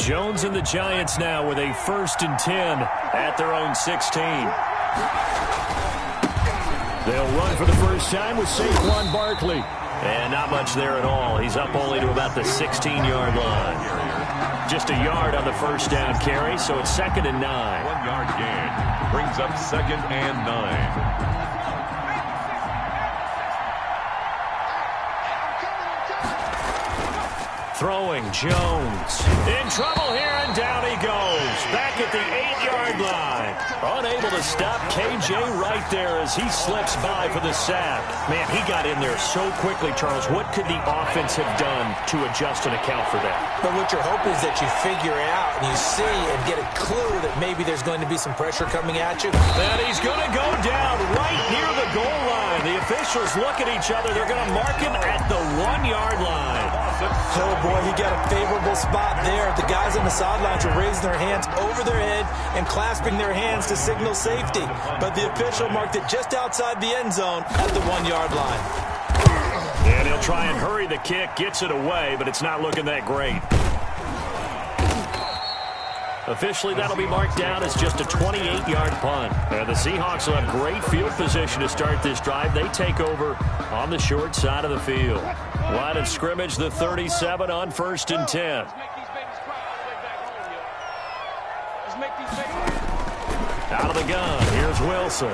Jones and the Giants now with a 1st and 10 at their own 16. They'll run for the first time with Saquon Barkley. And not much there at all. He's up only to about the 16-yard line. Just a yard on the first down carry, so it's 2nd and 9. 1-yard gain brings up 2nd and 9. Throwing, Jones. In trouble here, and down he goes. Back at the 8-yard line. Unable to stop KJ right there as he slips by for the sack. Man, he got in there so quickly, Charles. What could the offense have done to adjust and account for that? But what you're hoping is that you figure out and you see and get a clue that maybe there's going to be some pressure coming at you. And he's going to go down right near the goal line. The officials look at each other. They're going to mark him at the 1-yard line. Oh, boy, he got a favorable spot there. The guys on the sidelines are raising their hands over their head and clasping their hands to signal safety. But the official marked it just outside the end zone at the 1-yard line. And he'll try and hurry the kick, gets it away, but it's not looking that great. Officially, that'll be marked down as just a 28-yard punt. And the Seahawks will have great field position to start this drive. They take over on the short side of the field. Line of scrimmage, the 37 on 1st and 10. Out of the gun, here's Wilson.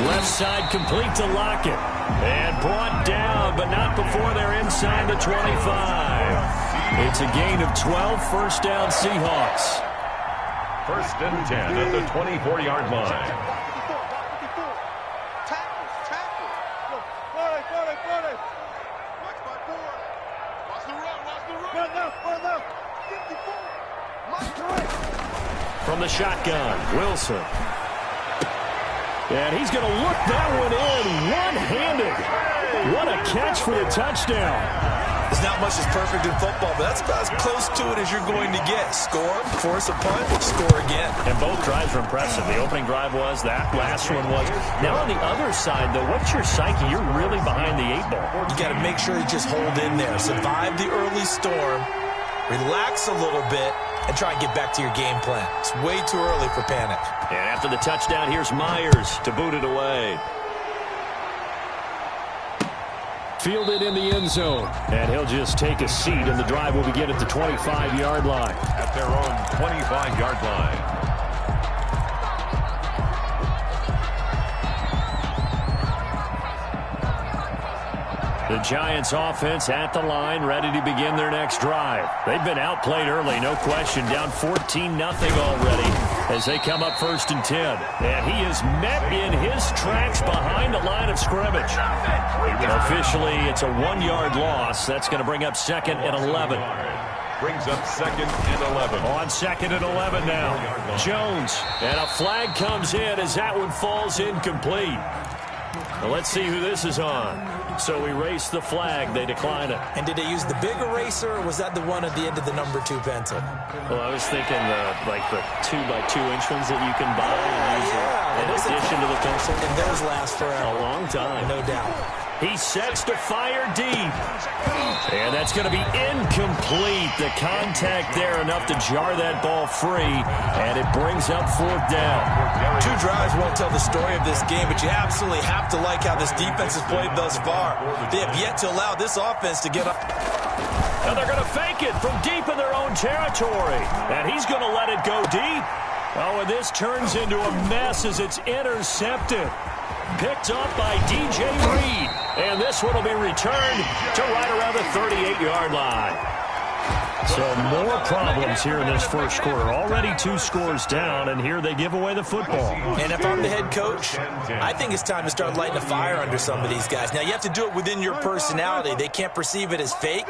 Left side complete to Lockett. And brought down, but not before they're inside the 25. It's a gain of 12, 1st down Seahawks. 1st and 10 at the 24-yard line. From the shotgun, Wilson. And he's going to look that one in one-handed. What a catch for the touchdown. There's not much that's perfect in football, but that's about as close to it as you're going to get. Score, force a punt, score again. And both drives were impressive. The opening drive was, that last one was. Now on the other side, though, what's your psyche? You're really behind the 8-ball. You got to make sure you just hold in there. Survive the early storm, relax a little bit, and try and get back to your game plan. It's way too early for panic. And after the touchdown, here's Myers to boot it away. Fielded in the end zone. And he'll just take a seat, and the drive will begin at the 25-yard line. At their own 25-yard line. The Giants offense at the line, ready to begin their next drive. They've been outplayed early, no question. Down 14-0 already as they come up 1st and 10. And he is met in his tracks behind the line of scrimmage. Officially, it's a 1-yard loss. That's going to bring up 2nd and 11. Brings up 2nd and 11. On 2nd and 11 now. Jones. And a flag comes in as that one falls incomplete. Well, let's see who this is on. So erase the flag. They decline it. And did they use the big eraser, or was that the one at the end of the number 2 pencil? Well, I was thinking like the 2x2-inch ones that you can buy and use in addition to the pencil. And those last forever. A long time. No doubt. He sets to fire deep. And that's going to be incomplete. The contact there enough to jar that ball free. And it brings up 4th down. 2 drives won't tell the story of this game, but you absolutely have to like how this defense has played thus far. They have yet to allow this offense to get up. And they're going to fake it from deep in their own territory. And he's going to let it go deep. Oh, and this turns into a mess as it's intercepted. Picked up by DJ Reed. And this one will be returned to right around the 38-yard line. So more problems here in this first quarter. Already 2 scores down, and here they give away the football. And if I'm the head coach, I think it's time to start lighting a fire under some of these guys. Now, you have to do it within your personality. They can't perceive it as fake.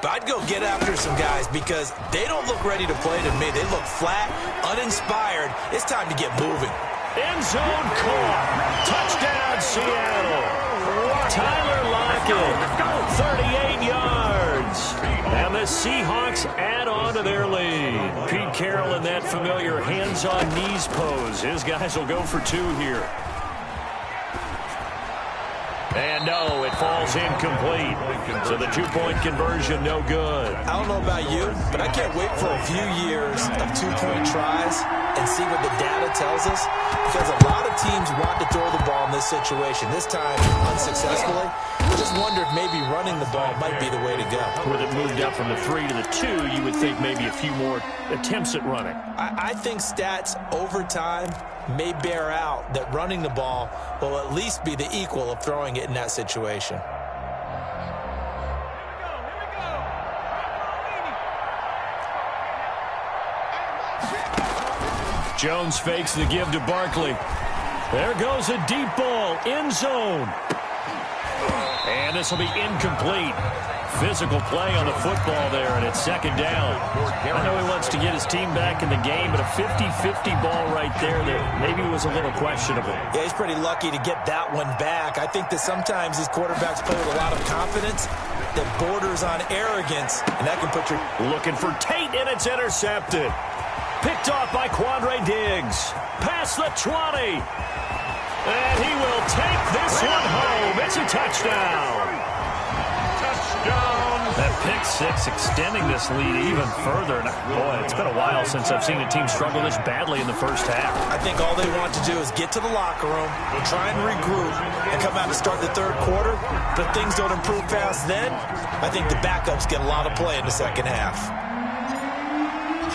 But I'd go get after some guys because they don't look ready to play to me. They look flat, uninspired. It's time to get moving. End zone caught. Touchdown, Seattle. Tyler Lockett, 38 yards. And the Seahawks add on to their lead. Pete Carroll in that familiar hands-on knees pose. His guys will go for 2 here. And no, it falls incomplete. So the two-point conversion, no good. I don't know about you, but I can't wait for a few years of two-point tries and see what the data tells us, because a lot of teams want to throw the ball in this situation. This time, unsuccessfully. I just wonder if maybe running the ball might be the way to go. With it moved up from the 3 to the 2, you would think maybe a few more attempts at running. I think stats over time may bear out that running the ball will at least be the equal of throwing it in that situation. Jones fakes the give to Barkley. There goes a deep ball, end zone. And this will be incomplete. Physical play on the football there, and it's second down. I know he wants to get his team back in the game, but a 50-50 ball right there that maybe was a little questionable. Yeah, he's pretty lucky to get that one back. I think that sometimes these quarterbacks play with a lot of confidence that borders on arrogance, and that can put your... Looking for Tate, and it's intercepted. Picked off by Quandre Diggs. Past the 20. And he will take this one home. It's a touchdown. That pick six extending this lead even further. And boy, it's been a while since I've seen a team struggle this badly in the first half. I think all they want to do is get to the locker room, try and regroup, and come out and start the third quarter. But things don't improve fast then. I think the backups get a lot of play in the second half.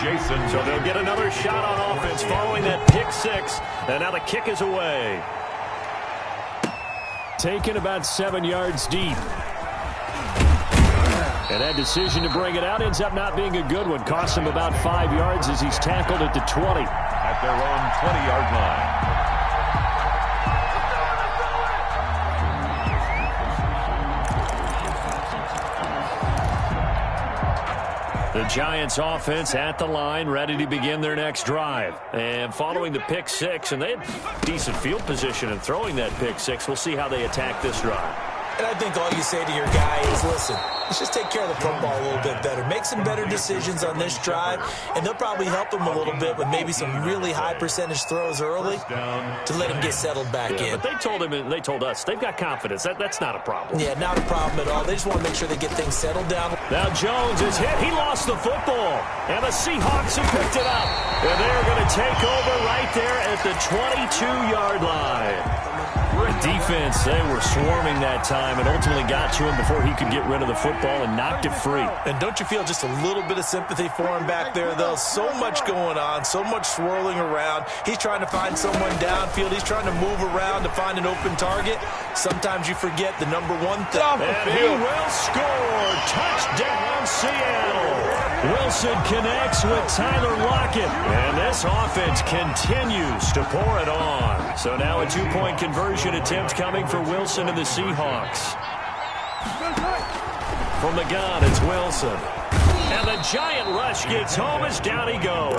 Jason. So they'll get another shot on offense following that pick six. And now the kick is away. Taken about 7 yards deep. And that decision to bring it out ends up not being a good one. Costs him about 5 yards as he's tackled at the 20. At their own 20-yard line. The Giants offense at the line, ready to begin their next drive. And following the pick six, and they had decent field position in throwing that pick six. We'll see how they attack this drive. And I think all you say to your guy is, listen, let's just take care of the football a little bit better. Make some better decisions on this drive, and they'll probably help him a little bit with maybe some really high percentage throws early to let him get settled back in. But they told him, and they told us, they've got confidence. That's not a problem. Yeah, not a problem at all. They just want to make sure they get things settled down. Now Jones is hit. He lost the football, and the Seahawks have picked it up. And they're going to take over right there at the 22-yard line. The defense, they were swarming that time and ultimately got to him before he could get rid of the football and knocked it free. And don't you feel just a little bit of sympathy for him back there, though? So much going on, so much swirling around. He's trying to find someone downfield. He's trying to move around to find an open target. Sometimes you forget the number one thing. And he will score. Touchdown, Seattle. Wilson connects with Tyler Lockett. And this offense continues to pour it on. So now a two-point conversion attempt coming for Wilson and the Seahawks. From the gun, it's Wilson. And the giant rush gets home as down he goes.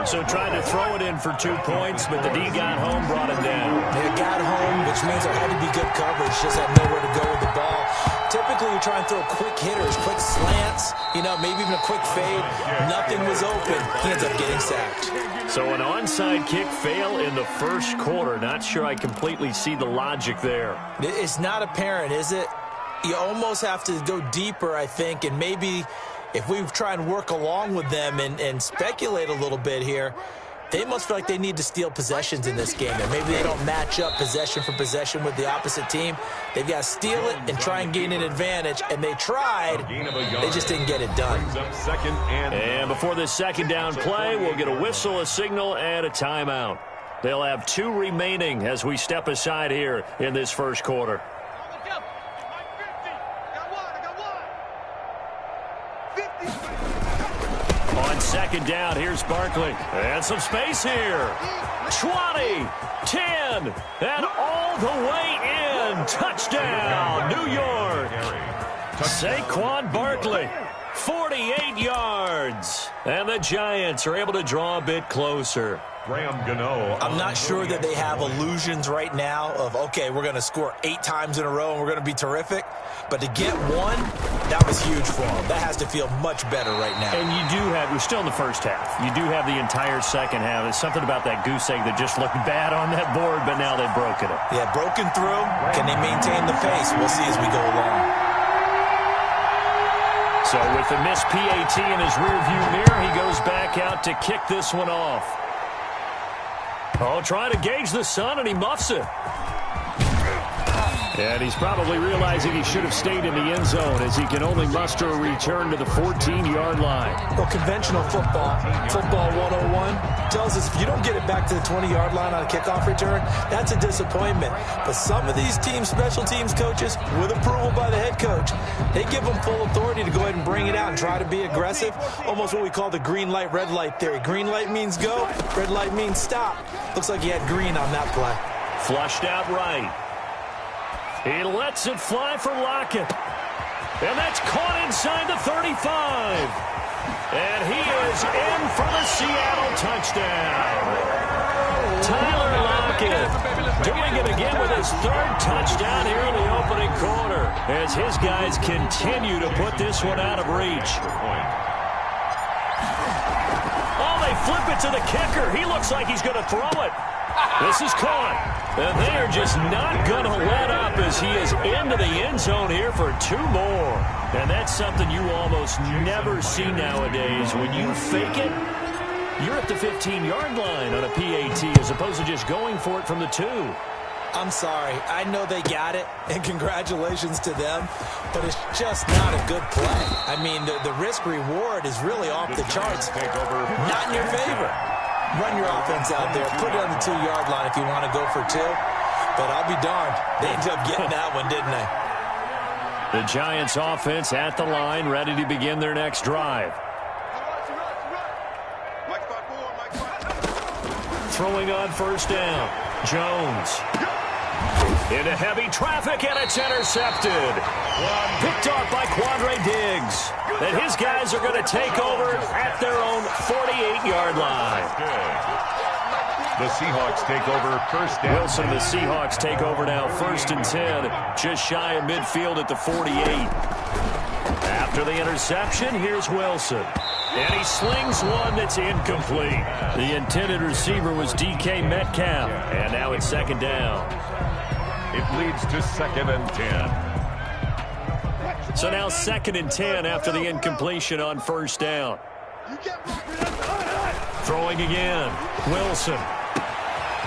So trying to throw it in for 2 points, but the D got home, brought him down. They got home, which means there had to be good coverage. Just had nowhere to go with the ball. Typically, you try and throw quick hitters, quick slants, maybe even a quick fade. Nothing was open. He ends up getting sacked. So an onside kick fail in the first quarter. Not sure I completely see the logic there. It's not apparent, is it? You almost have to go deeper, I think, and maybe if we try and work along with them and speculate a little bit here, they must feel like they need to steal possessions in this game. And maybe they don't match up possession for possession with the opposite team. They've got to steal it and try and gain an advantage. And they tried. They just didn't get it done. And before this second down play, we'll get a whistle, a signal, and a timeout. They'll have 2 remaining as we step aside here in this first quarter. On second down, here's Barkley. And some space here. 20, 10, and all the way in. Touchdown, New York. Saquon Barkley, 48 yards. And the Giants are able to draw a bit closer. Graham Gano. I'm not sure that they have illusions right now of, okay, we're going to score 8 times in a row and we're going to be terrific. But to get one, that was huge for them. That has to feel much better right now. And you do have, we're still in the first half. You do have the entire second half. There's something about that goose egg that just looked bad on that board, but now they've broken it. Yeah, broken through. Can they maintain the pace? We'll see as we go along. So with the missed PAT in his rearview mirror, he goes back out to kick this one off. Oh, trying to gauge the sun, and he muffs it. And he's probably realizing he should have stayed in the end zone as he can only muster a return to the 14-yard line. Well, conventional football 101, tells us if you don't get it back to the 20-yard line on a kickoff return, that's a disappointment. But some of these teams, special teams coaches, with approval by the head coach, they give them full authority to go ahead and bring it out and try to be aggressive, almost what we call the green light, red light theory. Green light means go, red light means stop. Looks like he had green on that play. Flushed out right. He lets it fly for Lockett. And that's caught inside the 35. And he is in for the Seattle touchdown. Tyler Lockett doing it again with his 3rd touchdown here in the opening quarter as his guys continue to put this one out of reach. Oh, they flip it to the kicker. He looks like he's going to throw it. This is caught. And they are just not going to let up as he is into the end zone here for 2 more. And that's something you almost never see nowadays. When you fake it, you're at the 15-yard line on a PAT as opposed to just going for it from the 2. I'm sorry. I know they got it, and congratulations to them, but it's just not a good play. I mean, the risk-reward is really off the charts. Not in your favor. Run your offense out there. Put it on the 2-yard line if you want to go for 2. But I'll be darned. They ended up getting that one, didn't they? The Giants offense at the line, ready to begin their next drive. Throwing on first down. Jones. Into heavy traffic, and it's intercepted. Picked off by Quandre Diggs. And his guys are going to take over at their own 48-yard line. The Seahawks take over first down. Wilson, the Seahawks take over now 1st and 10, just shy of midfield at the 48. After the interception, here's Wilson. And he slings one that's incomplete. The intended receiver was DK Metcalf. And now it's 2nd down. It leads to 2nd and 10. So now 2nd and 10 after the incompletion on first down. Throwing again. Wilson.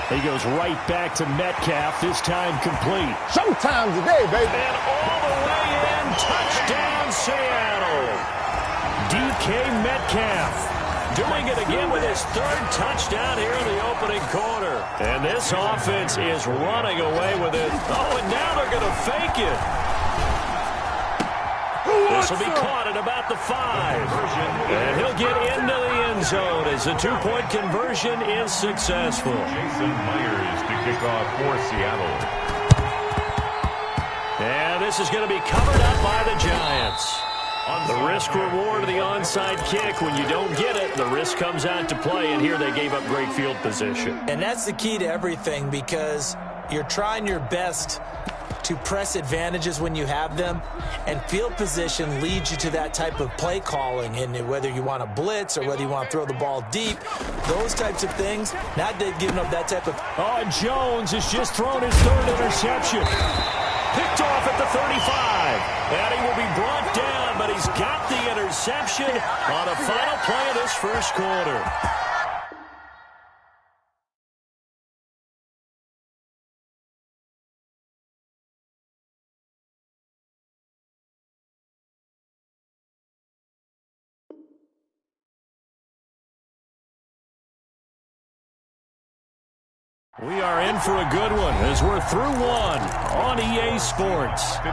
He goes right back to Metcalf, this time complete. Showtime today, baby. And all the way in, touchdown Seattle. DK Metcalf doing it again with his 3rd touchdown here in the opening quarter. And this offense is running away with it. Oh, and now they're going to fake it. This will be caught at about the 5. And he'll get into the end zone as the 2-point conversion is successful. Jason Myers to kick off for Seattle. And this is going to be covered up by the Giants. The risk reward of the onside kick. When you don't get it, the risk comes out to play, and here they gave up great field position. And that's the key to everything, because you're trying your best to press advantages when you have them, and field position leads you to that type of play calling. And whether you want to blitz or whether you want to throw the ball deep, those types of things, not giving up that type of... Oh, and Jones has just thrown his 3rd interception. Picked off at the 35. And he will be brought down, but he's got the interception on the final play of this first quarter. We are in for a good one as we're through 1 on EA Sports. 50,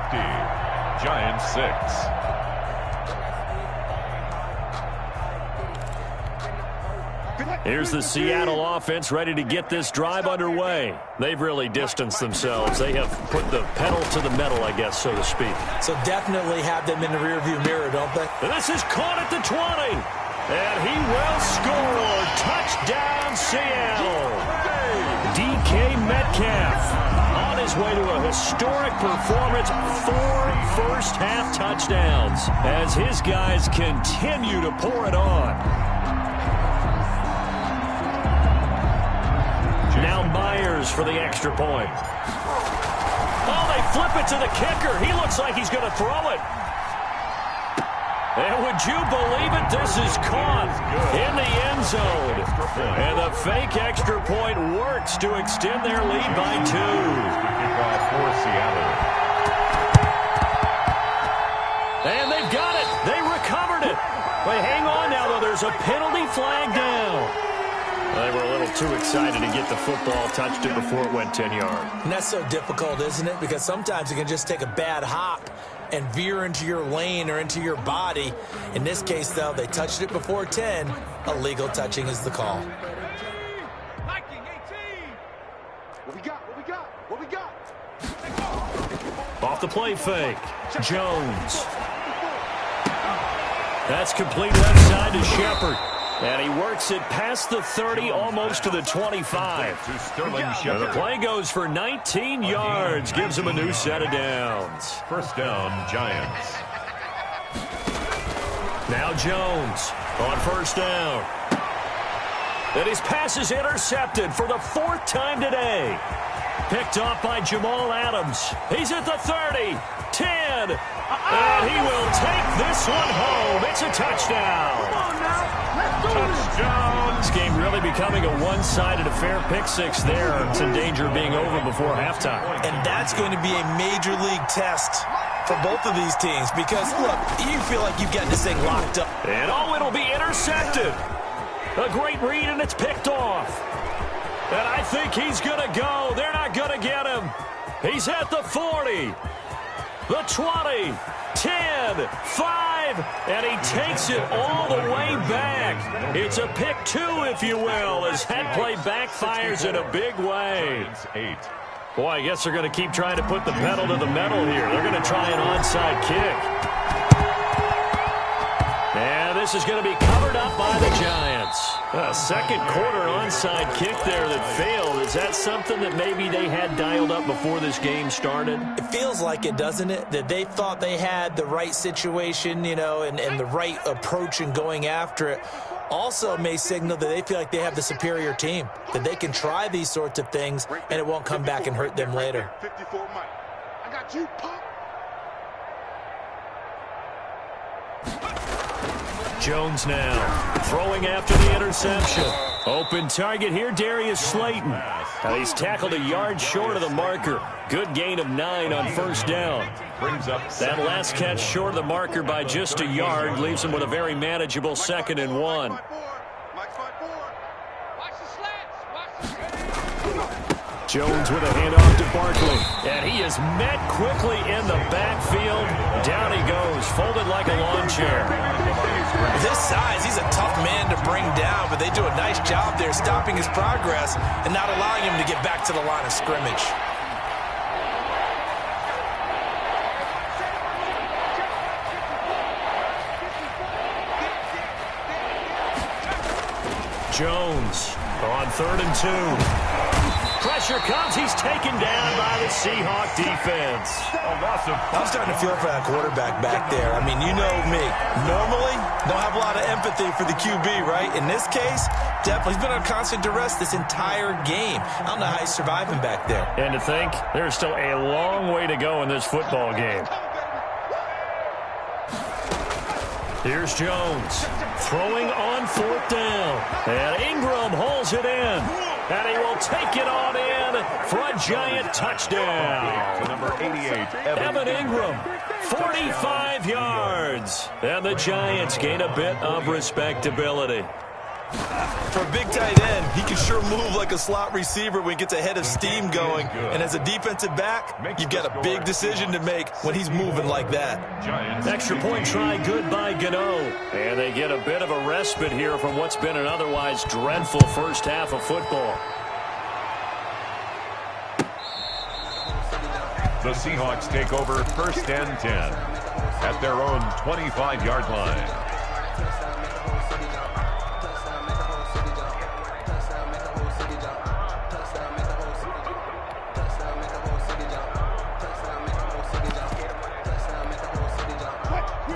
Giants 6. Here's the Seattle offense ready to get this drive underway. They've really distanced themselves. They have put the pedal to the metal, I guess, so to speak. So definitely have them in the rearview mirror, don't they? And this is caught at the 20. And he will score. Touchdown, Seattle. DK Metcalf on his way to a historic performance. 4 first-half touchdowns as his guys continue to pour it on. Now Myers for the extra point. Oh, they flip it to the kicker. He looks like he's going to throw it. And would you believe it? This is caught in the end zone. And the fake extra point works to extend their lead by 2. Kickoff for Seattle. And they've got it. They recovered it. But hang on now, though. There's a penalty flag down. They were a little too excited to get the football, touched it before it went 10 yards. And that's so difficult, isn't it? Because sometimes you can just take a bad hop and veer into your lane or into your body. In this case, though, they touched it before 10. Illegal touching is the call. What we got? Off the play fake. Jones. That's complete left side to Shepard. And he works it past the 30, almost to the 25. To Sterling And the Shepard. play goes for 19 yards. Gives him a new set of downs. First down, Giants. Now Jones on first down. And his pass is intercepted for the 4th time today. Picked off by Jamal Adams. He's at the 30, 10, and he will take this one home. It's a touchdown. Touchdown. This game really becoming a one-sided affair. Pick 6 there. It's in danger of being over before halftime. And that's going to be a major league test for both of these teams because, look, you feel like you've got this thing locked up. And oh, it'll be intercepted. A great read, and it's picked off. And I think he's going to go. They're not going to get him. He's at the 40, the 20, 10, 5, and he takes it all the way back. It's a pick 2, if you will, as that play backfires in a big way. 8. Boy, I guess they're going to keep trying to put the pedal to the metal here. They're going to try an onside kick. And this is going to be covered up by the Giants. A second quarter onside kick there that failed. Is that something that maybe they had dialed up before this game started? It feels like it, doesn't it? That they thought they had the right situation, you know, and the right approach in going after it. Also may signal that they feel like they have the superior team, that they can try these sorts of things and it won't come back and hurt them later. 54 Mike. I got you, punk. Jones now throwing after the interception. Open target here, Darius Slayton. Now he's tackled a yard short of the marker. Good gain of 9 on first down. Brings up That last catch short of the marker by just a yard leaves him with a very manageable 2nd and 1. Mike 5-4. Watch the slants. Jones with a handoff to Barkley. And he is met quickly in the backfield. Down he goes, folded like a lawn chair. With his size, he's a tough man to bring down, but they do a nice job there stopping his progress and not allowing him to get back to the line of scrimmage. Jones on 3rd and 2. Pressure comes. He's taken down by the Seahawk defense. I'm starting to feel for that quarterback back there. I mean, you know me. Normally, don't have a lot of empathy for the QB, right? In this case, definitely. He's been on constant duress this entire game. I don't know how he's surviving back there. And to think, there's still a long way to go in this football game. Here's Jones throwing on 4th down. And Ingram holds it in. And he will take it on in for a Giant touchdown. number 88, Evan Ingram, 45 yards. And the Giants gain a bit of respectability. For a big tight end, he can sure move like a slot receiver when he gets a head of steam going. And as a defensive back, you've got a big decision to make when he's moving like that. Giants. Extra point try good by Gano. And they get a bit of a respite here from what's been an otherwise dreadful first half of football. The Seahawks take over 1st and 10 at their own 25-yard line.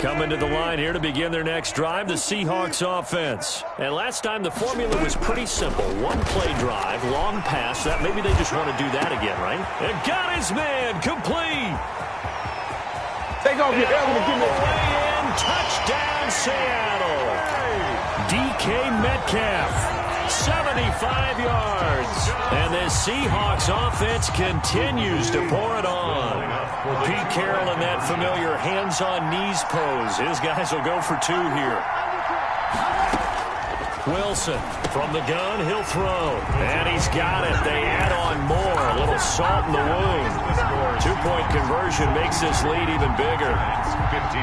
Coming to the line here to begin their next drive, the Seahawks offense. And last time the formula was pretty simple. One play drive, long pass. That maybe they just want to do that again, right? And got his man complete. Take off your helmet and give me way in. Touchdown, Seattle. DK Metcalf, 75 yards. And the Seahawks offense continues to pour it on. Pete Carroll in that familiar hands-on-knees pose. His guys will go for 2 here. Wilson from the gun, he'll throw. And he's got it. They add on more. A little salt in the wound. 2-point conversion makes this lead even bigger. 15.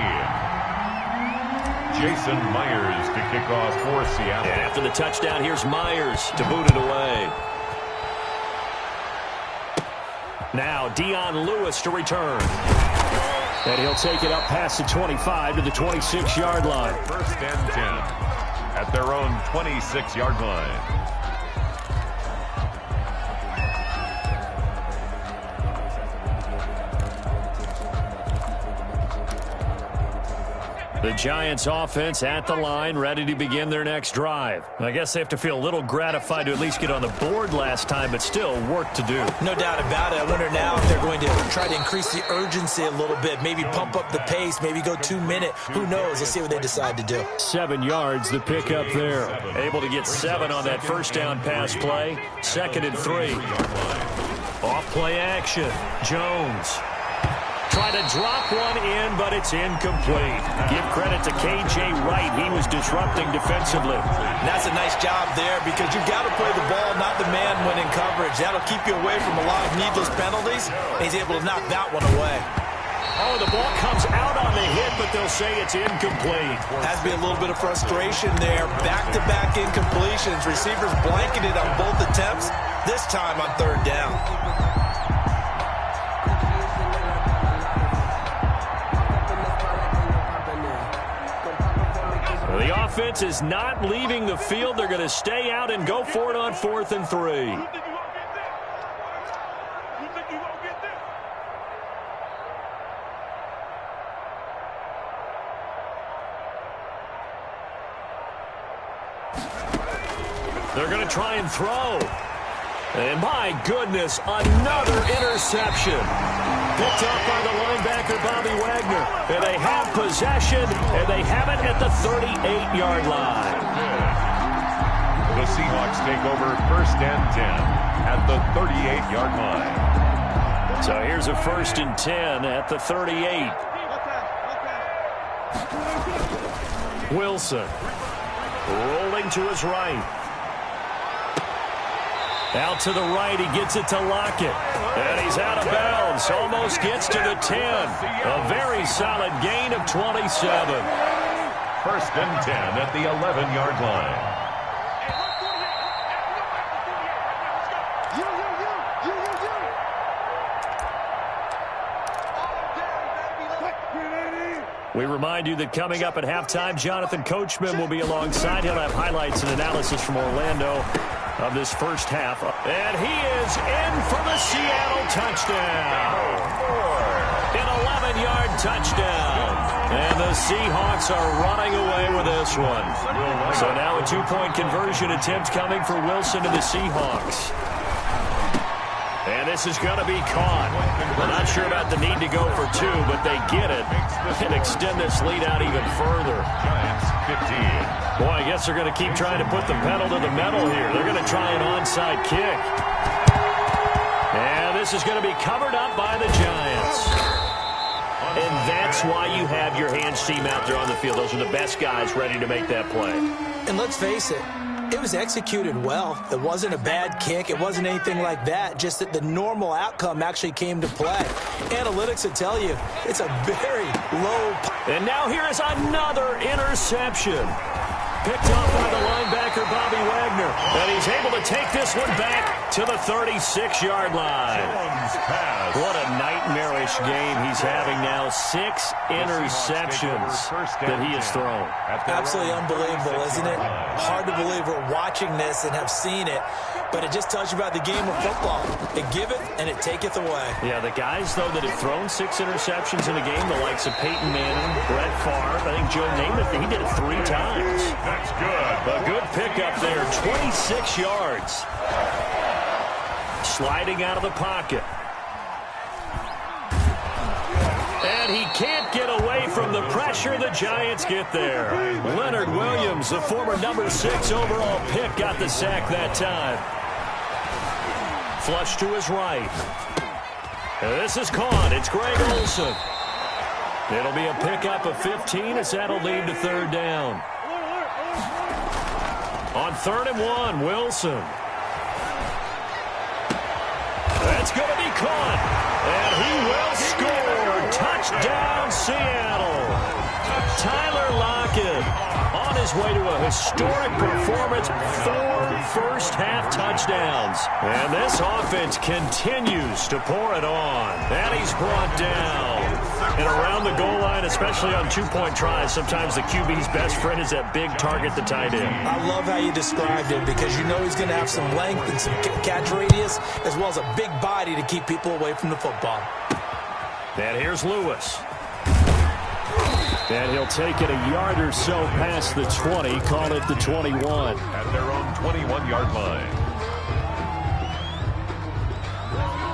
Jason Myers to kick off for Seattle. And after the touchdown, here's Myers to boot it away. Now Dion Lewis to return. And he'll take it up past the 25 to the 26-yard line. 1st and 10 at their own 26-yard line. The Giants offense at the line, ready to begin their next drive. I guess they have to feel a little gratified to at least get on the board last time, but still work to do. No doubt about it. I wonder now if they're going to try to increase the urgency a little bit, maybe pump up the pace, maybe go 2-minute. Who knows? Let's see what they decide to do. 7 yards, the pickup there. Able to get 7 on that first down pass play. 2nd and 3. Off play action. Jones. Try to drop one in, but it's incomplete. Give credit to K.J. Wright. He was disrupting defensively. And that's a nice job there because you've got to play the ball, not the man when in coverage. That'll keep you away from a lot of needless penalties. And he's able to knock that one away. Oh, the ball comes out on the hit, but they'll say it's incomplete. Has to be a little bit of frustration there. Back-to-back incompletions. Receivers blanketed on both attempts, this time on 3rd down. The offense is not leaving the field. They're going to stay out and go for it on 4th and 3. They're going to try and throw. And my goodness, another interception. Picked up by the linebacker, Bobby Wagner. And they have possession, and they have it at the 38-yard line. The Seahawks take over 1st and 10 at the 38-yard line. So here's a 1st and 10 at the 38. Wilson rolling to his right. Out to the right, he gets it to Lockett. And he's out of bounds, almost gets to the 10. A very solid gain of 27. 1st and 10 at the 11-yard line. We remind you that coming up at halftime, Jonathan Coachman will be alongside. He'll have highlights and analysis from Orlando of this first half. And he is in for the Seattle touchdown. An 11-yard touchdown. And the Seahawks are running away with this one. So now a 2-point conversion attempt coming for Wilson and the Seahawks. And this is going to be caught. We're not sure about the need to go for 2, but they get it and extend this lead out even further. Giants 15. Boy, I guess they're going to keep trying to put the pedal to the metal here. They're going to try an onside kick. And this is going to be covered up by the Giants. And that's why you have your hands team out there on the field. Those are the best guys ready to make that play. And let's face it, it was executed well. It wasn't a bad kick. It wasn't anything like that. Just that the normal outcome actually came to play. Analytics will tell you it's a very low. And now here is another interception. Picked up by the linebacker, Bobby Wagner. And he's able to take this one back to the 36-yard line. What a nightmarish game he's having now. 6 interceptions that he has thrown. Absolutely unbelievable, isn't it? Hard to believe we're watching this and have seen it. but it just tells you about the game of football. It giveth and it taketh away. Yeah, the guys, though, that have thrown 6 interceptions in a game, the likes of Peyton Manning, Brett Favre, I think Joe Namath, he did it 3 times. That's good. A good pickup there, 26 yards. Sliding out of the pocket. And he can't get away from the pressure. The Giants get there. Leonard Williams, the former number 6 overall pick, got the sack that time. Flush to his right. This is caught. It's Greg Olsen. It'll be a pickup of 15 as that'll lead to 3rd down. On 3rd and 1, Wilson. That's going to be caught. And he will score. Touchdown, Seattle. Tyler Lockett on his way to a historic performance. 4 first-half touchdowns. And this offense continues to pour it on. And he's brought down. And around the goal line, especially on 2-point tries, sometimes the QB's best friend is that big target, the tight end. I love how you described it because you know he's going to have some length and some catch radius as well as a big body to keep people away from the football. And here's Lewis. And he'll take it a yard or so past the 20, call it the 21. At their own 21-yard line.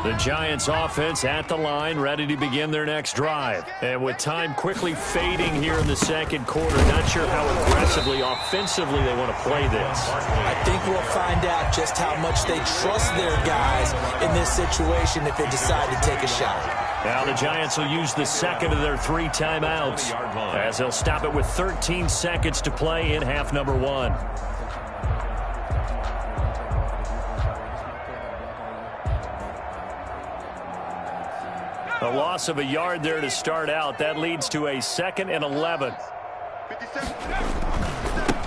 The Giants offense at the line, ready to begin their next drive. And with time quickly fading here in the 2nd quarter, not sure how aggressively, offensively they want to play this. I think we'll find out just how much they trust their guys in this situation if they decide to take a shot. Now the Giants will use the 2nd of their 3 timeouts as they'll stop it with 13 seconds to play in half number 1. A loss of a yard there to start out. That leads to a 2nd and 11.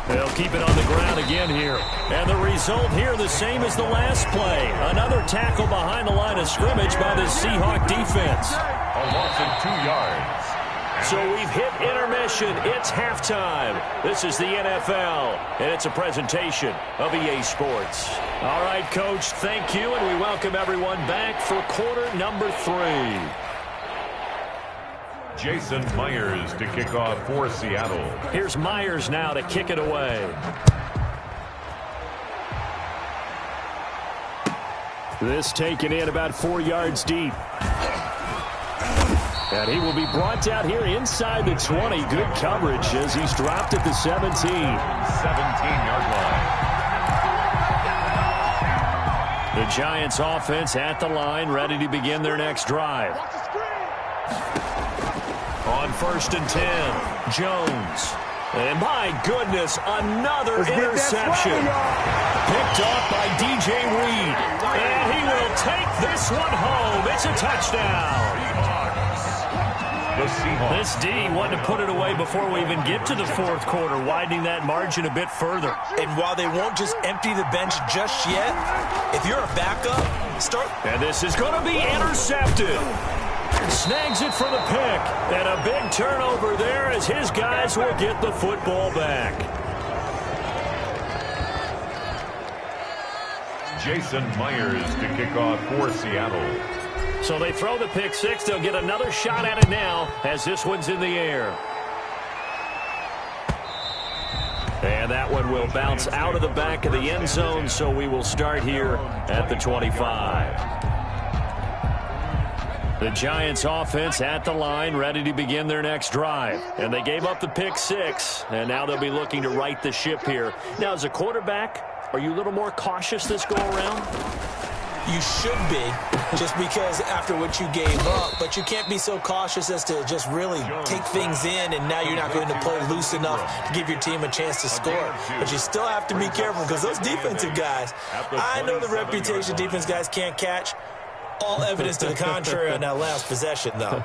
They'll keep it on the ground again here. And the result here the same as the last play. Another tackle behind the line of scrimmage by the Seahawk defense. A loss of 2 yards. So we've hit intermission. It's halftime. This is the NFL, and it's a presentation of EA Sports. All right, Coach, thank you, and we welcome everyone back for quarter number 3. Jason Myers to kick off for Seattle. Here's Myers now to kick it away. This taken in about 4 yards deep. And he will be brought down here inside the 20. Good coverage as he's dropped at the 17. 17-yard line. The Giants offense at the line, ready to begin their next drive. On 1st and 10, Jones. And my goodness, another interception. Picked off by DJ Reed. And he will take this one home. It's a touchdown. This D wanted to put it away before we even get to the 4th quarter, widening that margin a bit further. And while they won't just empty the bench just yet, if you're a backup, start. And this is going to be intercepted. Snags it for the pick. And a big turnover there as his guys will get the football back. Jason Myers to kick off for Seattle. So they throw the pick 6. They'll get another shot at it now as this one's in the air. And that one will bounce out of the back of the end zone, so we will start here at the 25. The Giants offense at the line, ready to begin their next drive. And they gave up the pick 6, and now they'll be looking to right the ship here. Now, as a quarterback, are you a little more cautious this go-around? You should be, just because after what you gave up. But you can't be so cautious as to just really take things in, and now you're not going to play loose enough to give your team a chance to score. But you still have to be careful because those defensive guys, I know the reputation defense guys can't catch. All evidence to the contrary on that last possession, though.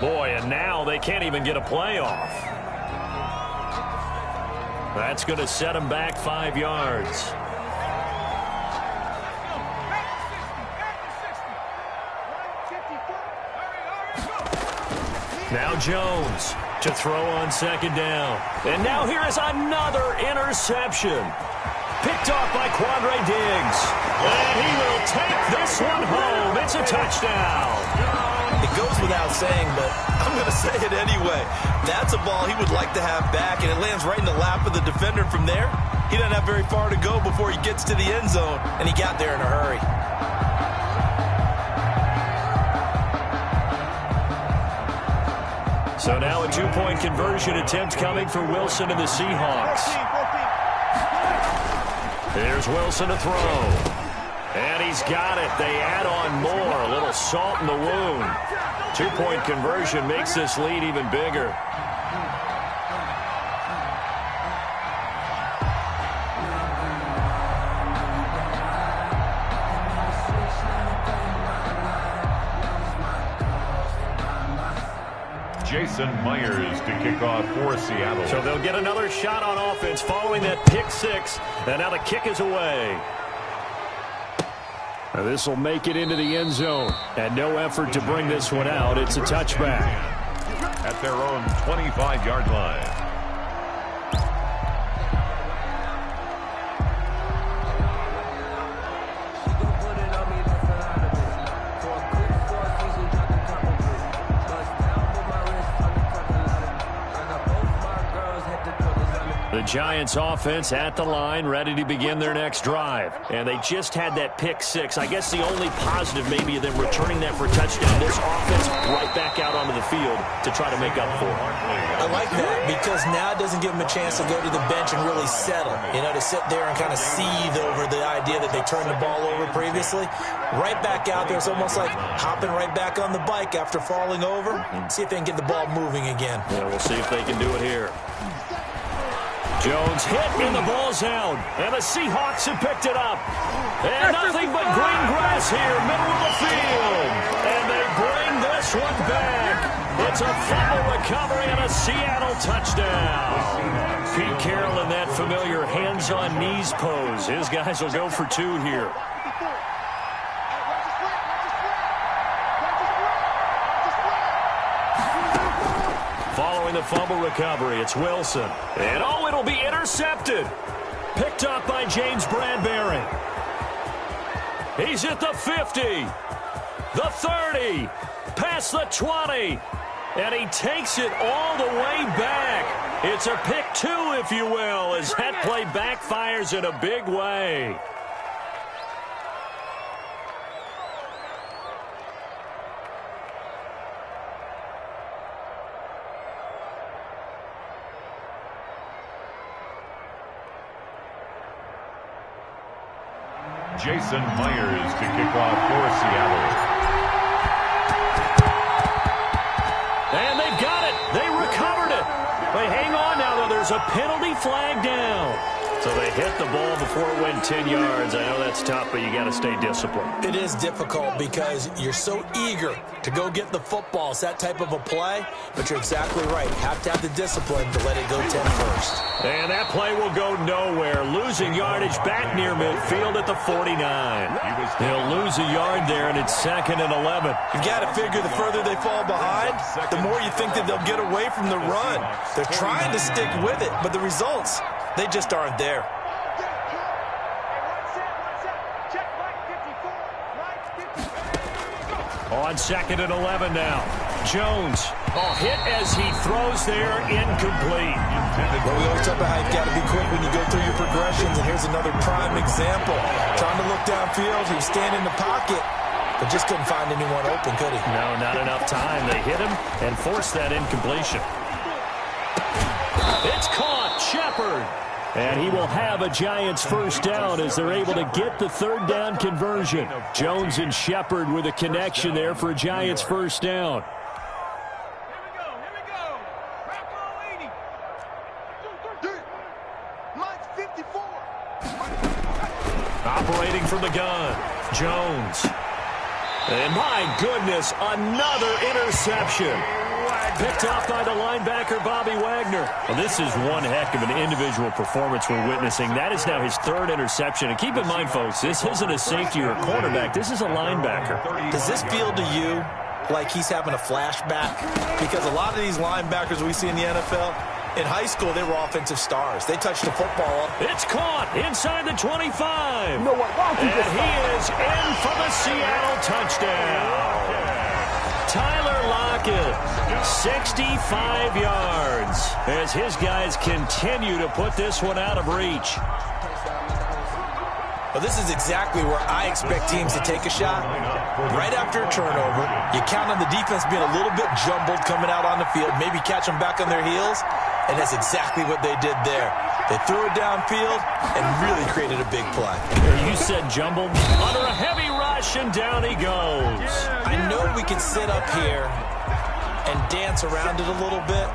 Boy, and now they can't even get a playoff. That's going to set them back 5 yards. Now Jones to throw on second down. And now here is another interception. Picked off by Quandre Diggs. And he will take this one home. It's a touchdown. It goes without saying, but I'm going to say it anyway. That's a ball he would like to have back, and it lands right in the lap of the defender from there. He doesn't have very far to go before he gets to the end zone, and he got there in a hurry. So now a two-point conversion attempt coming for Wilson and the Seahawks. Here's Wilson to throw. And he's got it. They add on more. A little salt in the wound. Two-point conversion makes this lead even bigger. Jason Myers to kick off for Seattle. So they'll get another shot on offense following that pick six. And now the kick is away. This will make it into the end zone. And no effort to bring this one out. It's a touchback. At their own 25-yard line. The Giants offense at the line, ready to begin their next drive. And they just had that pick six. I guess the only positive maybe of them returning that for a touchdown. This offense right back out onto the field to try to make up for it. I like that because now it doesn't give them a chance to go to the bench and really settle. You know, to sit there and kind of seethe over the idea that they turned the ball over previously. Right back out there. It's almost like hopping right back on the bike after falling over. See if they can get the ball moving again. Yeah, we'll see if they can do it here. Jones hit and the ball's out. And the Seahawks have picked it up. And nothing but green grass here, middle of the field. And they bring this one back. It's a fumble recovery and a Seattle touchdown. Pete Carroll in that familiar hands-on knees pose. His guys will go for two here. Following the fumble recovery, it's Wilson. And oh, it'll be intercepted. Picked up by James Bradbury. He's at the 50, the 30, past the 20, and he takes it all the way back. It's a pick two, if you will, as that play backfires in a big way. Jason Myers to kick off for Seattle. And they've got it. They recovered it. But hang on now, though. There's a penalty flag down. So they hit the ball before it went 10 yards. I know that's tough, but you got to stay disciplined. It is difficult because you're so eager to go get the football. It's that type of a play, but you're exactly right. You have to have the discipline to let it go 10 first. And that play will go nowhere. Losing yardage back near midfield at the 49. They'll lose a yard there, and it's 2nd and 11. You've got to figure the further they fall behind, the more you think that they'll get away from the run. They're trying to stick with it, but the results, they just aren't there. On 2nd and 11 now. Jones, hit as he throws there, incomplete. Well, we always talk about how you've got to be quick when you go through your progressions, and here's another prime example. Trying to look downfield, he was standing in the pocket, but just couldn't find anyone open, could he? No, not enough time. They hit him and forced that incompletion. It's caught, Shepard. And he will have a Giants first down as they're able to get the third down conversion. Jones and Shepard with a connection there for a Giants first down. Operating from the gun, Jones. And my goodness, another interception. picked off by the linebacker, Bobby Wagner. Well, this is one heck of an individual performance we're witnessing. That is now his third interception. And keep in mind, folks, this isn't a safety or a cornerback. This is a linebacker. Does this feel to you like he's having a flashback? Because a lot of these linebackers we see in the NFL, in high school, they were offensive stars. They touched the football. It's caught inside the 25. You know what? Why don't you And just he is in for the Seattle touchdown. Tyler Lockett, 65 yards, as his guys continue to put this one out of reach. Well, this is exactly where I expect teams to take a shot. Right after a turnover, you count on the defense being a little bit jumbled coming out on the field, maybe catch them back on their heels, and that's exactly what they did there. They threw it downfield and really created a big play. You said jumbled? Under a heavy rush, and down he goes. I know we can sit up here and dance around it a little bit,